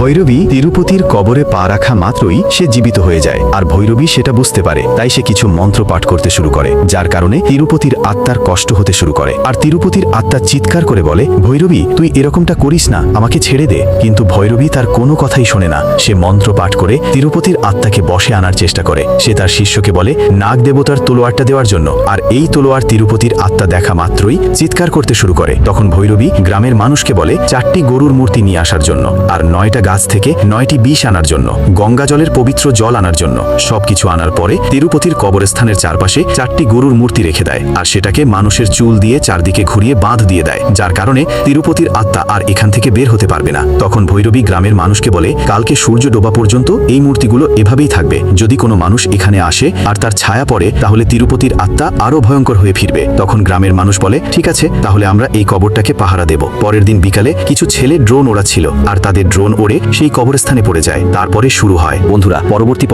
ভৈরবী তিরুপতির কবরে পা রাখা মাত্রই সে জীবিত হয়ে যায়, আর ভৈরবী সেটা বুঝতে পারে। তাই সে কিছু মন্ত্র পাঠ করতে শুরু করে, যার কারণে তিরুপতির আত্মার কষ্ট হতে শুরু করে। আর তিরুপতির আত্মা চিৎকার করে বলে, ভৈরবী তুই এরকমটা করিস না, আমাকে ছেড়ে দে। কিন্তু ভৈরবী তার কোনো কথাই শোনে না। সে মন্ত্র পাঠ করে তিরুপতির আত্মাকে বশে আনার চেষ্টা করে। সে তার শিষ্যকে বলে নাগ দেবতার তলোয়ারটা দেওয়ার জন্য, আর এই তলোয়ার তিরুপতির আত্মা দেখা মাত্রই চিৎকার করতে শুরু করে। তখন ভৈরবী গ্রামের মানুষকে বলে 4টি গরুর মূর্তি নিয়ে আসার জন্য, আর 9টা গাছ থেকে 9টি বিষ আনার জন্য, গঙ্গা জলের পবিত্র জল আনার জন্য। সবকিছু আনার পরে তিরুপতির কবরস্থানের চারপাশে 4টি গরুর মূর্তি রেখে দেয়, আর সেটাকে মানুষের চুল দিয়ে চারদিকে ঘুরিয়ে বাঁধ দিয়ে দেয়, যার কারণে তিরুপতির আত্মা আর এখান থেকে বের হতে পারবে না। তখন ভৈরবী গ্রামের মানুষকে বলে কালকে সূর্য ডোবা পর্যন্ত এই মূর্তিগুলো এভাবেই থাকবে। যদি কোনো মানুষ এখানে আসে আর তার ছায়া পড়ে, তাহলে তিরুপতির আত্মা আরো ভয়ঙ্কর হয়ে ফিরবে। তখন গ্রামের মানুষ বলে ঠিক আছে, তাহলে আমরা এই কবরটাকে পাহারা দেব। পরের দিন বিকালে কিছু ছেলে ড্রোন ওড়াচ্ছিল, আর তাদের ড্রোন ওড়ে সেই কবরস্থানে পড়ে যায়। তারপরে শুরু হয় বন্ধুরা পরবর্তী